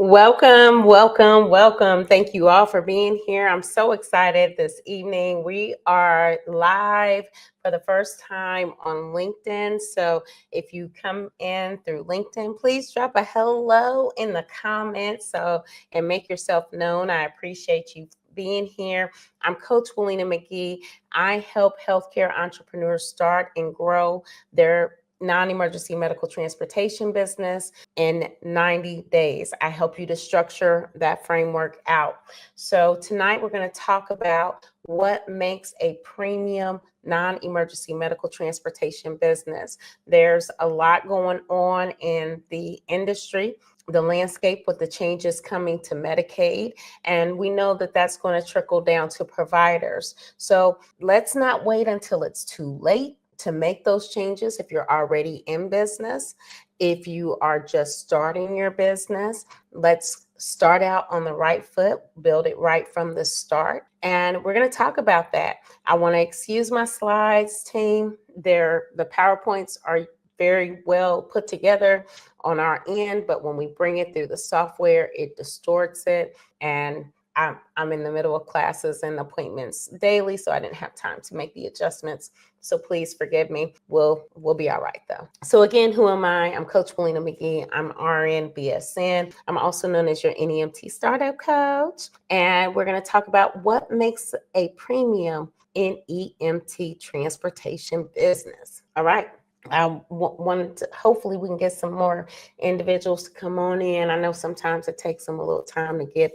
Welcome, welcome, welcome. Thank you all for being here. I'm so excited this evening. We are live for the first time on LinkedIn. So if you come in through LinkedIn, please drop a hello in the comments and make yourself known. I appreciate you being here. I'm Coach Willena McGee. I help healthcare entrepreneurs start and grow their non-emergency medical transportation business in 90 days. I help you to structure that framework out. So tonight we're going to talk about what makes a premium non-emergency medical transportation business. There's a lot going on in the industry, the landscape with the changes coming to Medicaid, and we know that that's going to trickle down to providers. So let's not wait until it's too late to make those changes. If you're already in business, if you are just starting your business, let's start out on the right foot, build it right from the start. And we're going to talk about that. I want to excuse my slides, team. The PowerPoints are very well put together on our end, but when we bring it through the software, it distorts it. And I'm in the middle of classes and appointments daily, so I didn't have time to make the adjustments. So please forgive me. We'll be all right though. So again, who am I? I'm Coach Willena McGee. I'm RN BSN. I'm also known as your NEMT startup coach. And we're going to talk about what makes a premium NEMT transportation business. All right. I wanted to, hopefully we can get some more individuals to come on in. I know sometimes it takes them a little time to get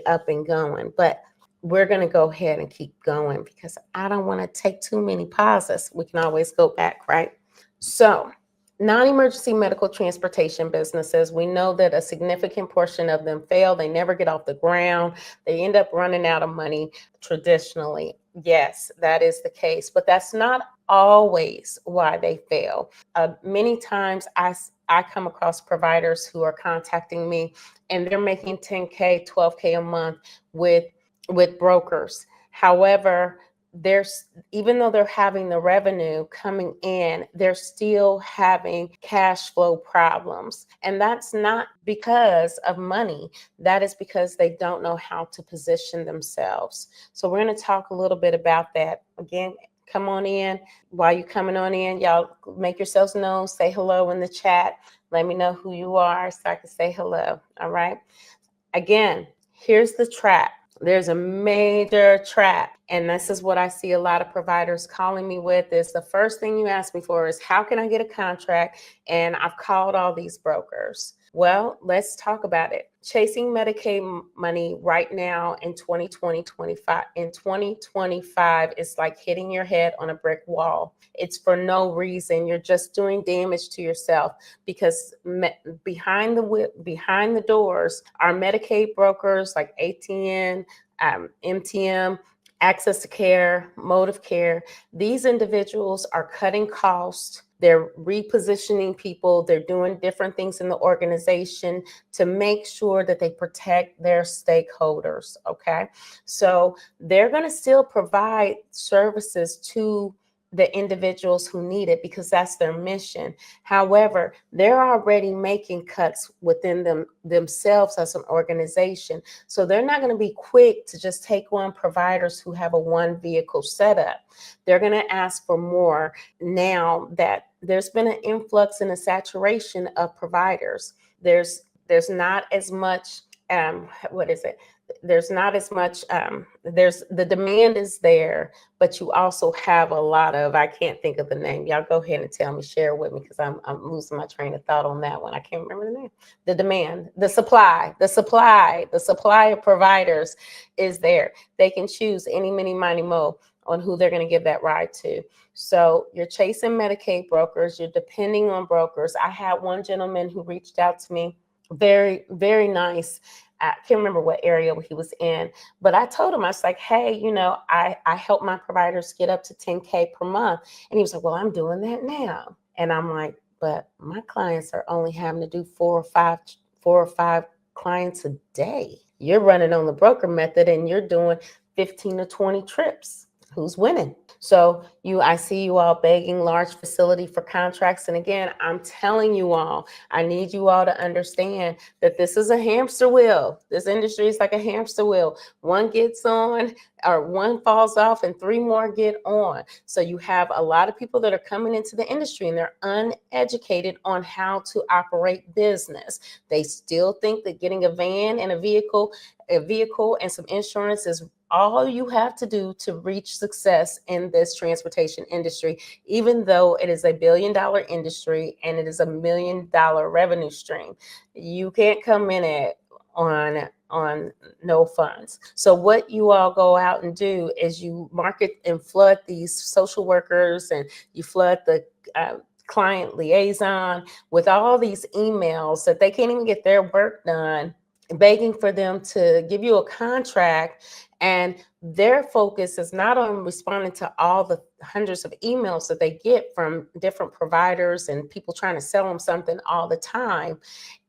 up and going, but we're going to go ahead and keep going because I don't want to take too many pauses. We can always go back, right? So non-emergency medical transportation businesses, we know that a significant portion of them fail. They never get off the ground. They end up running out of money traditionally. Yes, that is the case, but that's not always why they fail. Many times I come across providers who are contacting me and they're making 10K, 12K a month with brokers. However, even though they're having the revenue coming in, they're still having cash flow problems. And that's not because of money. That is because they don't know how to position themselves. So we're going to talk a little bit about that. Again, come on in. While you're coming on in, y'all make yourselves known. Say hello in the chat. Let me know who you are so I can say hello. All right. Again, here's the trap. There's a major trap. And this is what I see a lot of providers calling me with is the first thing you ask me for is how can I get a contract? And I've called all these brokers. Well, let's talk about it. Chasing Medicaid money right now in 2025 is like hitting your head on a brick wall. It's for no reason. You're just doing damage to yourself because behind the doors are Medicaid brokers like ATN, MTM, Access to Care, Motive Care. These individuals are cutting costs. They're repositioning people. They're doing different things in the organization to make sure that they protect their stakeholders. Okay. So they're going to still provide services to the individuals who need it because that's their mission. However, they're already making cuts within themselves as an organization. So they're not going to be quick to just take on providers who have a one vehicle setup. They're going to ask for more now that there's been an influx and a saturation of providers. There's not as much, there's not as much, there's the demand is there, but you also have a lot of, I can't think of the name. Y'all go ahead and tell me, share with me because I'm losing my train of thought on that one. I can't remember the name. The demand, the supply of providers is there. They can choose any, many, miny, mo on who they're going to give that ride to. So you're chasing Medicaid brokers. You're depending on brokers. I had one gentleman who reached out to me, very, very nice. I can't remember what area he was in, but I told him, I was like, hey, I help my providers get up to 10K per month. And he was like, well, I'm doing that now. And I'm like, but my clients are only having to do four or five clients a day. You're running on the broker method and you're doing 15 to 20 trips. Who's winning? So I see you all begging large facility for contracts. And again, I'm telling you all, I need you all to understand that this is a hamster wheel. This industry is like a hamster wheel. One gets on or one falls off and three more get on. So you have a lot of people that are coming into the industry and they're uneducated on how to operate business. They still think that getting a van and a vehicle and some insurance is all you have to do to reach success in this transportation industry, even though it is a billion-dollar industry and it is $1 million revenue stream. You can't come in it on no funds. So what you all go out and do is you market and flood these social workers, and you flood the client liaison with all these emails that they can't even get their work done, begging for them to give you a contract. And their focus is not on responding to all the hundreds of emails that they get from different providers and people trying to sell them something all the time,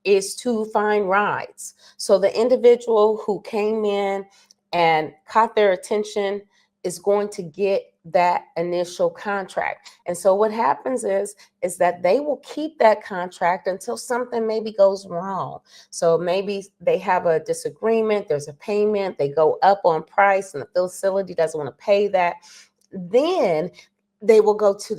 is to find rides. So the individual who came in and caught their attention is going to get that initial contract. And so what happens is that they will keep that contract until something maybe goes wrong. So maybe they have a disagreement, there's a payment, they go up on price and the facility doesn't want to pay that. Then they will go to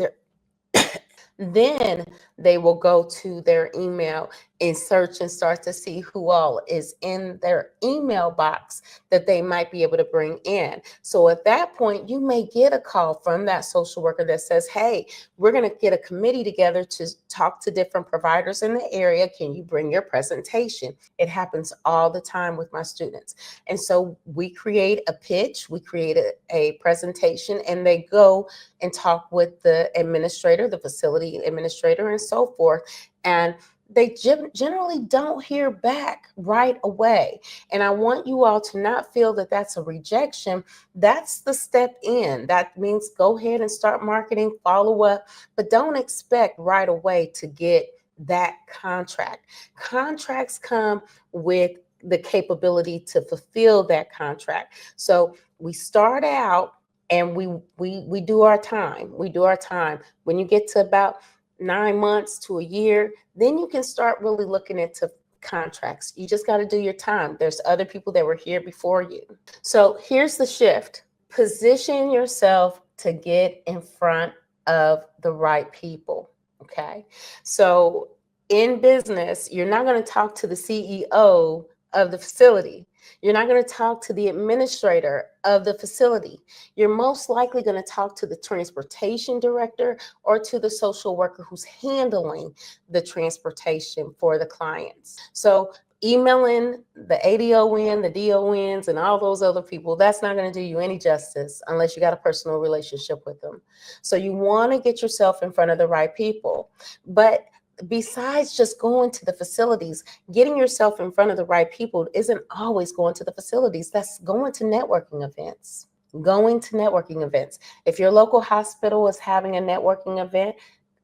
their email and search and start to see who all is in their email box that they might be able to bring in. So at that point, you may get a call from that social worker that says, hey, we're going to get a committee together to talk to different providers in the area. Can you bring your presentation? It happens all the time with my students. And so we create a pitch, we create a presentation, and they go and talk with the administrator, the facility administrator, and so forth. And they generally don't hear back right away. And I want you all to not feel that that's a rejection. That's the step in. That means go ahead and start marketing, follow up, but don't expect right away to get that contract. Contracts come with the capability to fulfill that contract. So we start out and we do our time. We do our time. When you get to about 9 months to a year, then you can start really looking into contracts. You just got to do your time. There's other people that were here before you. So here's the shift. Position yourself to get in front of the right people. Okay. So in business, you're not going to talk to the CEO of the facility. You're not going to talk to the administrator of the facility. You're most likely going to talk to the transportation director or to the social worker who's handling the transportation for the clients. So emailing the ADON, the DONs, and all those other people, that's not going to do you any justice unless you got a personal relationship with them. So you want to get yourself in front of the right people. But besides just going to the facilities, getting yourself in front of the right people isn't always going to the facilities. That's going to networking events. Going to networking events. If your local hospital is having a networking event,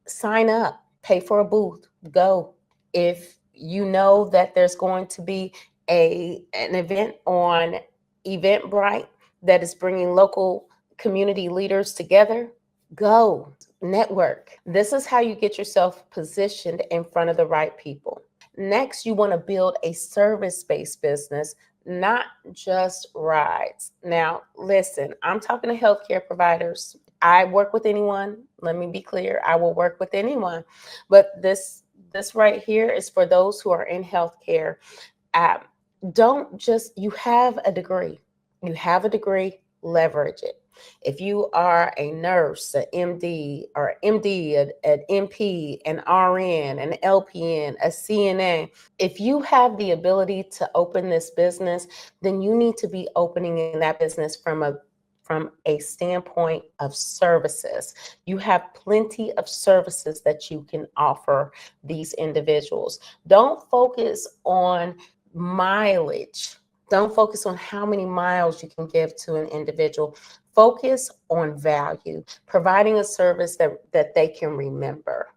sign up, pay for a booth, go. If you know that there's going to be an event on Eventbrite that is bringing local community leaders together, go. Network. This is how you get yourself positioned in front of the right people. Next, you want to build a service-based business, not just rides. Now, listen, I'm talking to healthcare providers. I work with anyone. Let me be clear. I will work with anyone. But this right here is for those who are in healthcare. You have a degree. You have a degree, leverage it. If you are a nurse, an MD, or MD, an MP, an RN, an LPN, a CNA, if you have the ability to open this business, then you need to be opening in that business from a standpoint of services. You have plenty of services that you can offer these individuals. Don't focus on mileage. Don't focus on how many miles you can give to an individual. Focus on value, providing a service that they can remember.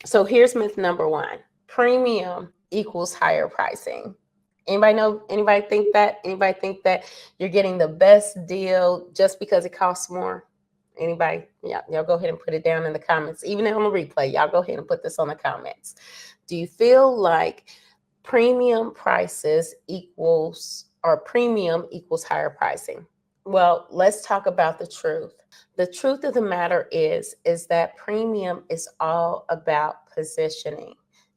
So here's myth number one. Premium equals higher pricing. Anybody think that you're getting the best deal just because it costs more? Anybody? Yeah, y'all go ahead and put it down in the comments. Even on the replay, y'all go ahead and put this on the comments. Do you feel like premium prices equals, or premium equals higher pricing? Well, let's talk about the truth. The truth of the matter is that premium is all about positioning.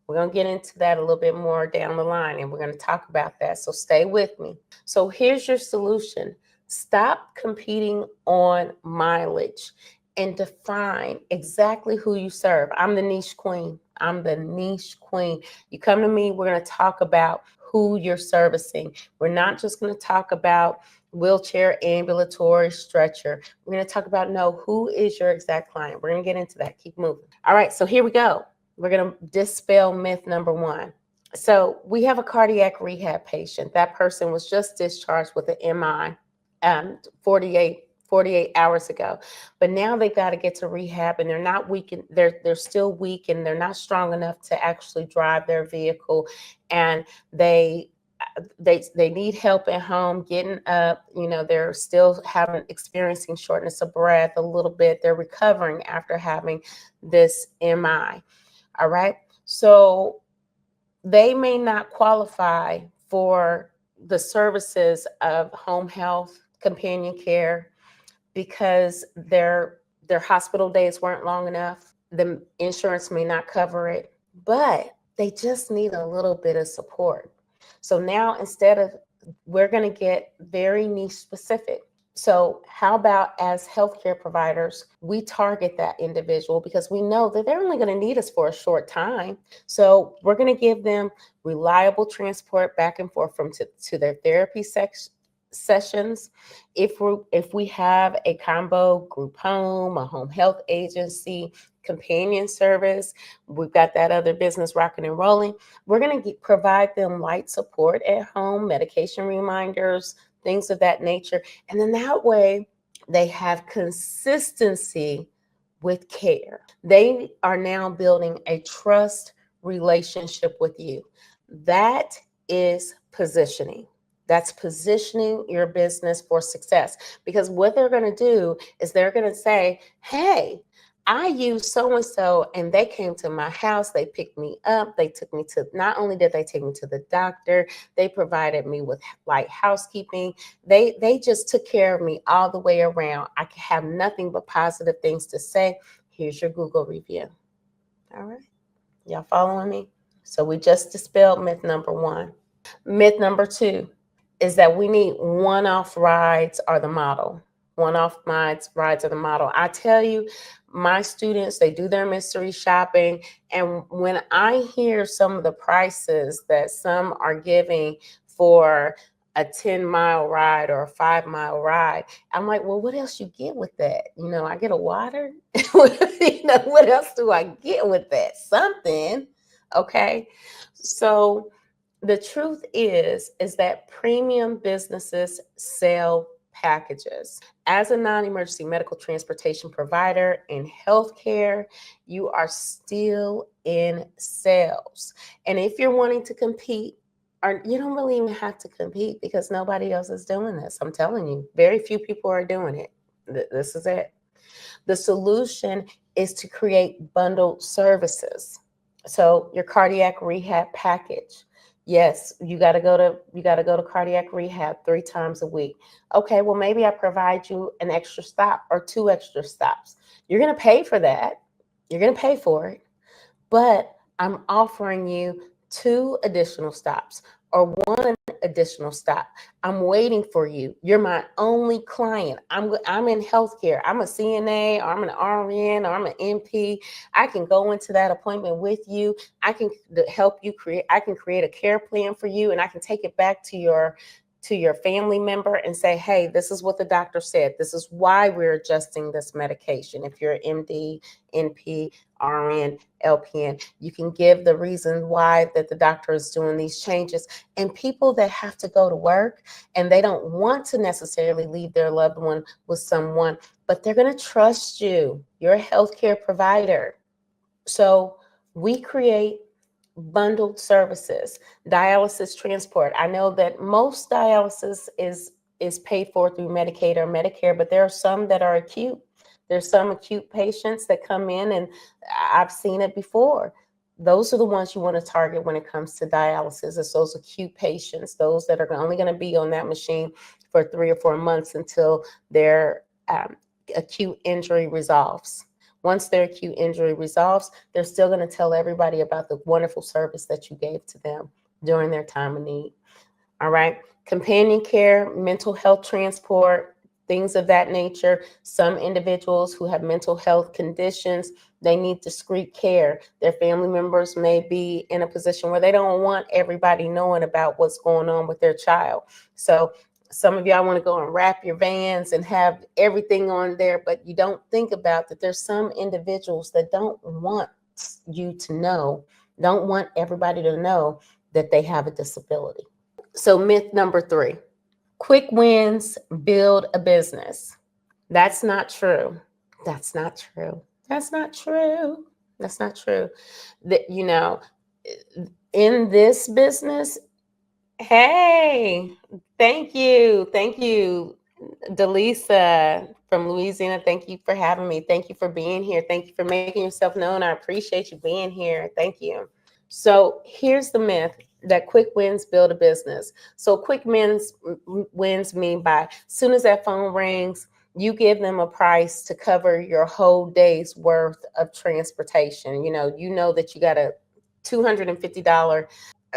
We're going to get into that a little bit more down the line, and we're going to talk about that. So stay with me. So here's your solution. Stop competing on mileage and define exactly who you serve. I'm the niche queen. I'm the niche queen. You come to me, we're going to talk about who you're servicing. We're not just going to talk about wheelchair, ambulatory, stretcher. We're going to talk about, no, who is your exact client? We're going to get into that. Keep moving. All right, so here we go. We're going to dispel myth number one. So we have a cardiac rehab patient. That person was just discharged with an MI 48 hours ago, but now they got to get to rehab, and they're not weak, and they're still weak, and they're not strong enough to actually drive their vehicle, and they need help at home getting up. They're still experiencing shortness of breath a little bit. They're recovering after having this MI. All right, so they may not qualify for the services of home health, companion care, because their hospital days weren't long enough. The insurance may not cover it, but they just need a little bit of support. So now, we're going to get very niche specific. So how about, as healthcare providers, we target that individual because we know that they're only going to need us for a short time. So we're going to give them reliable transport back and forth to their therapy sessions. If we have a combo group home, a home health agency, companion service, we've got that other business rocking and rolling. We're going to provide them light support at home, medication reminders, things of that nature. And then that way they have consistency with care. They are now building a trust relationship with you. That is positioning. That's positioning your business for success, because what they're going to do is they're going to say, hey, I used so-and-so and they came to my house. They picked me up. They took me to, not only did they take me to the doctor, they provided me with light housekeeping. They just took care of me all the way around. I have nothing but positive things to say. Here's your Google review. All right. Y'all following me? So we just dispelled myth number one. Myth number two is that we need one-off rides are the model. One-off rides are the model. I tell you, my students, they do their mystery shopping, and when I hear some of the prices that some are giving for a 10-mile ride or a 5-mile ride, I'm like, well, what else you get with that? I get a water. What else do I get with that? Something. Okay. So the truth is that premium businesses sell packages. As a non-emergency medical transportation provider in healthcare, you are still in sales. And if you're wanting to compete, you don't really even have to compete, because nobody else is doing this. I'm telling you, very few people are doing it. This is it. The solution is to create bundled services. So your cardiac rehab package. Yes, you got to go to cardiac rehab 3 times a week. Okay, well, maybe I provide you an extra stop or 2 extra stops. You're going to pay for that. You're going to pay for it. But I'm offering you 2 additional stops or 1 additional stop. I'm waiting for you. You're my only client. I'm in healthcare. I'm a CNA, or I'm an RN, or I'm an MP. I can go into that appointment with you. I can help you create. I can create a care plan for you, and I can take it back to your family member and say, hey, this is what the doctor said. This is why we're adjusting this medication. If you're MD, NP, RN, LPN, you can give the reason why that the doctor is doing these changes. And people that have to go to work and they don't want to necessarily leave their loved one with someone, but they're going to trust you. You're a healthcare provider. So we create bundled services. Dialysis transport. I know that most dialysis is paid for through Medicaid or Medicare, but there are some that are acute. There's some acute patients that come in, and I've seen it before. Those are the ones you want to target when it comes to dialysis. It's those acute patients, those that are only going to be on that machine for 3 or 4 months until their acute injury resolves. Once their acute injury resolves, they're still going to tell everybody about the wonderful service that you gave to them during their time of need. All right. Companion care, mental health transport, things of that nature. Some individuals who have mental health conditions, they need discreet care. Their family members may be in a position where they don't want everybody knowing about what's going on with their child. So some of y'all want to go and wrap your vans and have everything on there, but you don't think about that there's some individuals that don't want you to know, don't want everybody to know that they have a disability. So myth number 3, quick wins build a business. That's not true. That's not true. That's not true. That's not true. That, you know, in this business, hey, thank you. Thank you, Delisa from Louisiana. Thank you for having me. Thank you for being here. Thank you for making yourself known. I appreciate you being here. Thank you. So here's the myth that quick wins build a business. So quick wins mean by as soon as that phone rings, you give them a price to cover your whole day's worth of transportation. You know that you got a $250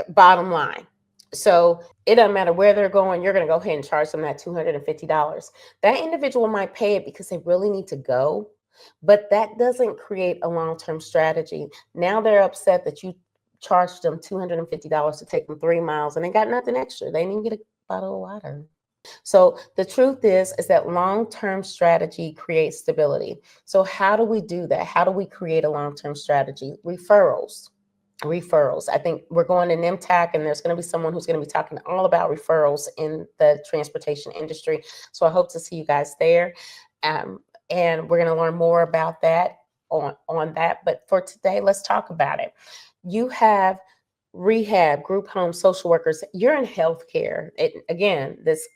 bottom line. So it doesn't matter where they're going, you're going to go ahead and charge them that $250. That individual might pay it because they really need to go, but that doesn't create a long-term strategy. Now they're upset that you charged them $250 to take them 3 miles and they got nothing extra. They didn't get a bottle of water. So the truth is that long-term strategy creates stability. So how do we do that? How do we create a long-term strategy? Referrals. I think we're going to NEMT, and there's going to be someone who's going to be talking all about referrals in the transportation industry. So I hope to see you guys there. And we're going to learn more about that on that. But for today, let's talk about it. You have rehab, group home, social workers. You're in healthcare. Again, this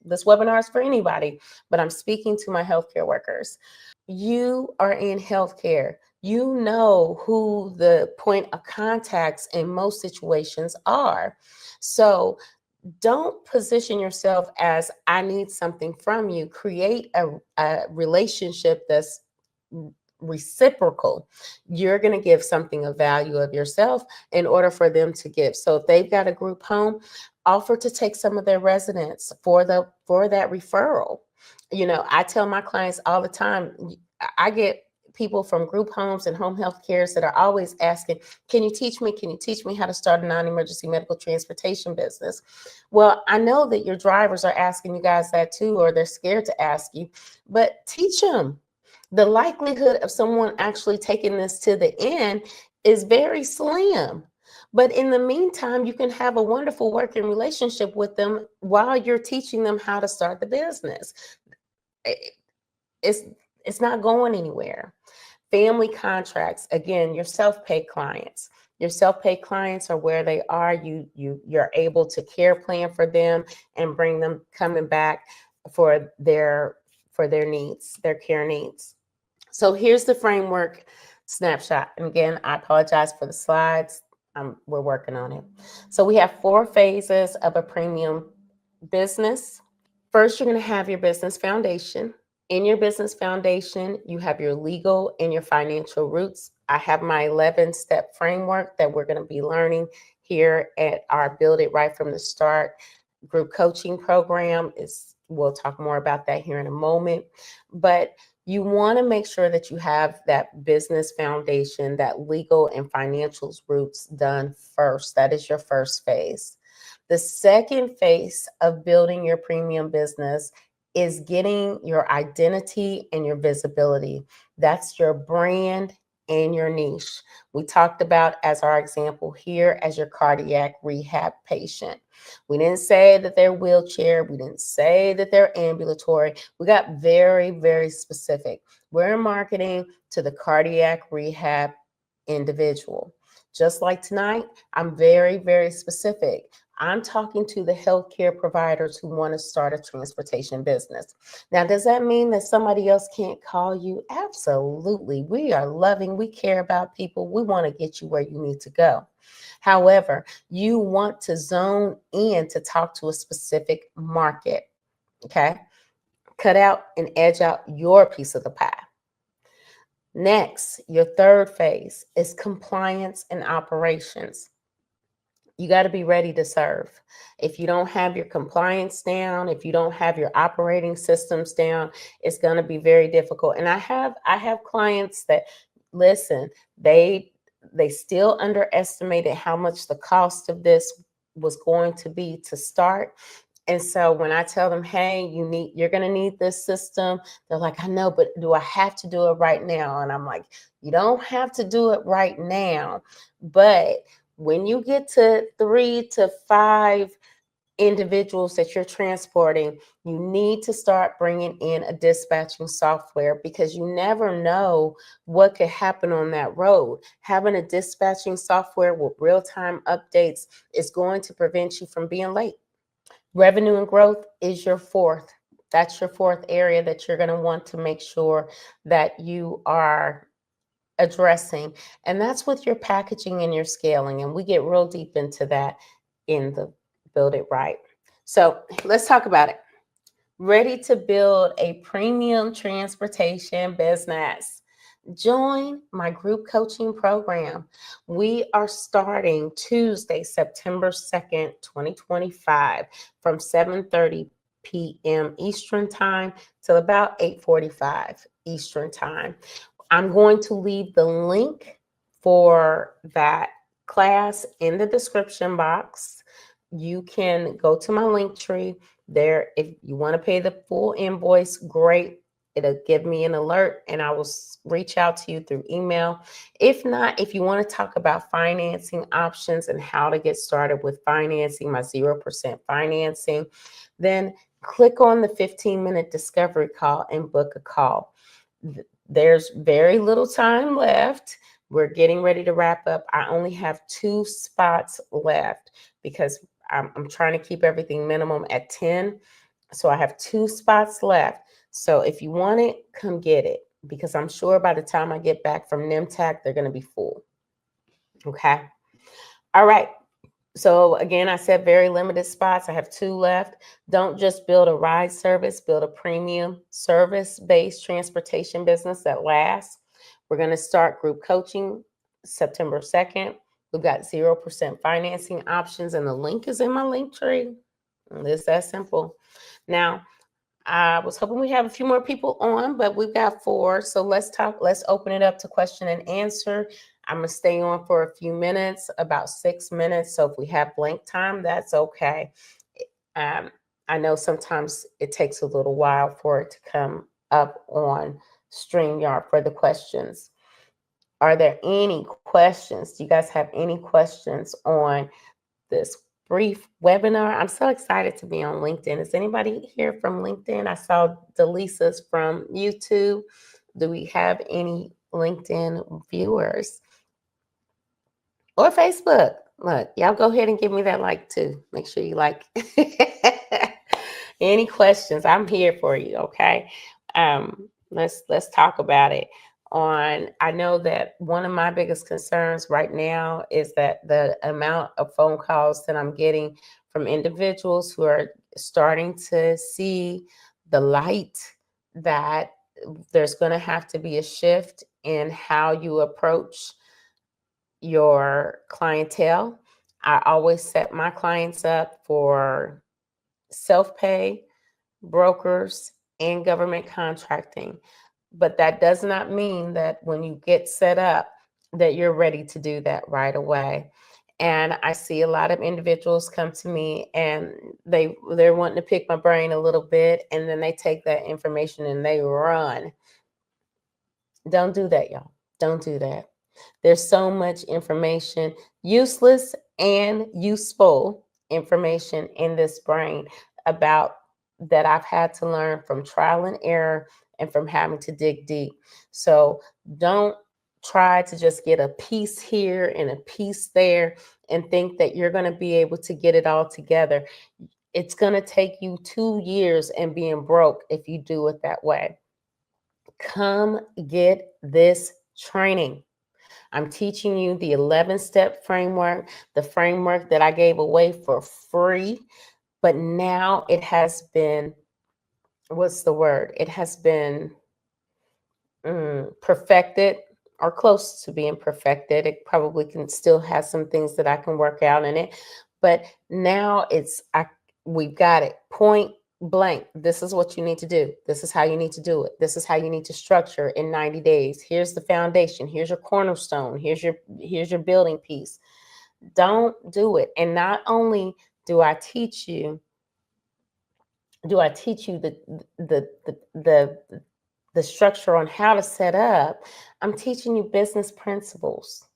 webinar is for anybody, but I'm speaking to my healthcare workers. You are in healthcare. You know who the point of contacts in most situations are. So don't position yourself as I need something from you. Create a relationship that's reciprocal. You're going to give something of value of yourself in order for them to give. So if they've got a group home, offer to take some of their residents for that referral. I tell my clients all the time, I get people from group homes and home health cares that are always asking, can you teach me how to start a non-emergency medical transportation business? Well, I know that your drivers are asking you guys that too, or they're scared to ask you, but teach them. The likelihood of someone actually taking this to the end is very slim. But in the meantime, you can have a wonderful working relationship with them while you're teaching them how to start the business. It's not going anywhere. Family contracts, again, your self-pay clients. Your self-pay clients are where they are. You're able to care plan for them and bring them coming back for their needs, their care needs. So here's the framework snapshot. And again, I apologize for the slides. We're working on it. So we have 4 phases of a premium business. First, you're going to have your business foundation. In your business foundation, you have your legal and your financial roots. I have my 11-step framework that we're going to be learning here at our Build It Right from the Start group coaching program. We'll talk more about that here in a moment. But you want to make sure that you have that business foundation, that legal and financials roots done first. That is your first phase. The second phase of building your premium business is getting your identity and your visibility. That's your brand and your niche. We talked about as our example here as your cardiac rehab patient. We didn't say that they're wheelchair. We didn't say that they're ambulatory. We got very, very specific. We're marketing to the cardiac rehab individual. Just like tonight, I'm very, very specific. I'm talking to the healthcare providers who want to start a transportation business. Now, does that mean that somebody else can't call you? Absolutely. We are loving, we care about people. We want to get you where you need to go. However, you want to zone in to talk to a specific market. Okay. Cut out and edge out your piece of the pie. Next, your third phase is compliance and operations. You got to be ready to serve. If you don't have your compliance down, if you don't have your operating systems down, it's going to be very difficult. And I have clients that, listen, they still underestimated how much the cost of this was going to be to start. And so when I tell them, hey, you're going to need this system, they're like, I know, but do I have to do it right now? And I'm like, you don't have to do it right now, but when you get to 3 to 5 individuals that you're transporting, you need to start bringing in a dispatching software, because you never know what could happen on that road. Having a dispatching software with real-time updates is going to prevent you from being late. Revenue and growth is your fourth. That's your fourth area that you're going to want to make sure that you are addressing. And that's with your packaging and your scaling. And we get real deep into that in the Build It Right. So let's talk about it. Ready to build a premium transportation business? Join my group coaching program. We are starting Tuesday, September 2nd, 2025 from 7:30 p.m. Eastern Time till about 8:45 Eastern Time. I'm going to leave the link for that class in the description box. You can go to my link tree there. If you want to pay the full invoice, great. It'll give me an alert and I will reach out to you through email. If not, if you want to talk about financing options and how to get started with financing, my 0% financing, then click on the 15-minute discovery call and book a call. There's very little time left. We're getting ready to wrap up. I only have 2 spots left because I'm trying to keep everything minimum at 10. So I have 2 spots left. So if you want it, come get it, because I'm sure by the time I get back from NEMT, they're going to be full. Okay. All right. So again, I said very limited spots. I have 2 left. Don't just build a ride service, build a premium service-based transportation business that lasts. We're going to start group coaching September 2nd. We've got 0% financing options, and the link is in my link tree. It's that simple. Now, I was hoping we have a few more people on, but we've got 4. So let's open it up to question and answer. I'm going to stay on for a few minutes, about 6 minutes. So if we have blank time, that's okay. I know sometimes it takes a little while for it to come up on StreamYard for the questions. Are there any questions? Do you guys have any questions on this brief webinar? I'm so excited to be on LinkedIn. Is anybody here from LinkedIn? I saw Delisa's from YouTube. Do we have any LinkedIn viewers? Or Facebook? Look, y'all go ahead and give me that like too. Make sure you like. Any questions? I'm here for you. Okay. Let's talk about it. I know that one of my biggest concerns right now is that the amount of phone calls that I'm getting from individuals who are starting to see the light that there's going to have to be a shift in how you approach your clientele. I always set my clients up for self-pay, brokers, and government contracting. But that does not mean that when you get set up that you're ready to do that right away. And I see a lot of individuals come to me and they're wanting to pick my brain a little bit, and then they take that information and they run. Don't do that, y'all. Don't do that. There's so much information, useless and useful information in this brain about that I've had to learn from trial and error and from having to dig deep. So don't try to just get a piece here and a piece there and think that you're going to be able to get it all together. It's going to take you 2 years and being broke if you do it that way. Come get this training. I'm teaching you the 11-step framework, the framework that I gave away for free, but now it has been, what's the word? It has been perfected, or close to being perfected. It probably can still have some things that I can work out in it, but now we've got it point blank. This is what you need to do. This is how you need to do it. This is how you need to structure in 90 days. Here's the foundation. Here's your cornerstone. Here's your building piece. Don't do it. And not only do I teach you the structure on how to set up, I'm teaching you business principles.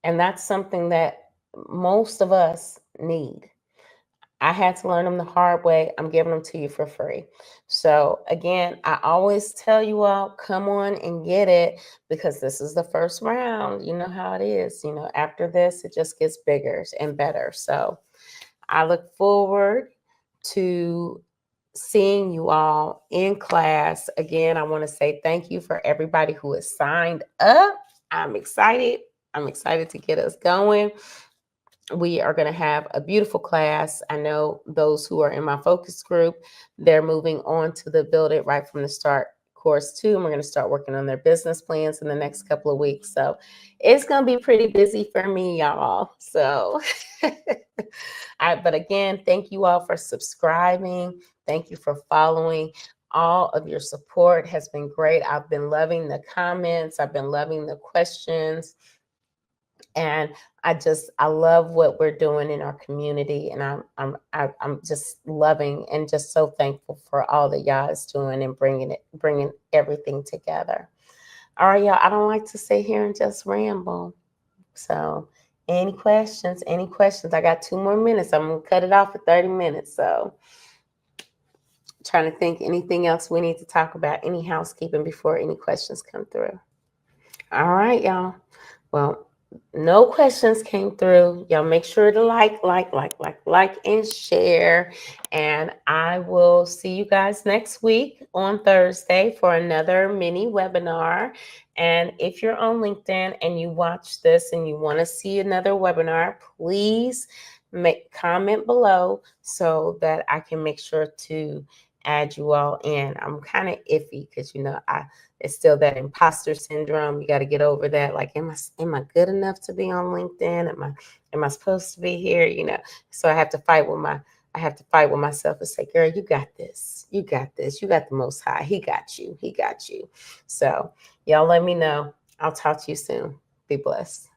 And that's something that most of us need. I had to learn them the hard way. I'm giving them to you for free. So again, I always tell you all, come on and get it, because this is the first round. You know how it is. After this, it just gets bigger and better. So I look forward to seeing you all in class. Again, I want to say thank you for everybody who has signed up. I'm excited. I'm excited to get us going. We are going to have a beautiful class. I know those who are in my focus group, they're moving on to the Build It Right from the Start course too. And we're going to start working on their business plans in the next couple of weeks. So it's going to be pretty busy for me, y'all. So, but again, thank you all for subscribing. Thank you for following. All of your support has been great. I've been loving the comments. I've been loving the questions. And I love what we're doing in our community, and I'm just loving and just so thankful for all that y'all is doing and bringing everything together. All right, y'all. I don't like to sit here and just ramble. So, any questions? Any questions? I got 2 more minutes. I'm gonna cut it off at 30 minutes. So, trying to think anything else we need to talk about. Any housekeeping before any questions come through. All right, y'all. Well, no questions came through. Y'all make sure to like, and share. And I will see you guys next week on Thursday for another mini webinar. And if you're on LinkedIn and you watch this and you want to see another webinar, please comment below so that I can make sure to add you all in. I'm kind of iffy because it's still that imposter syndrome. You got to get over that. Like, am I good enough to be on LinkedIn? Am I supposed to be here? So I have to fight with myself and say, girl, you got this. You got this. You got the Most High. He got you. He got you. So y'all let me know. I'll talk to you soon. Be blessed.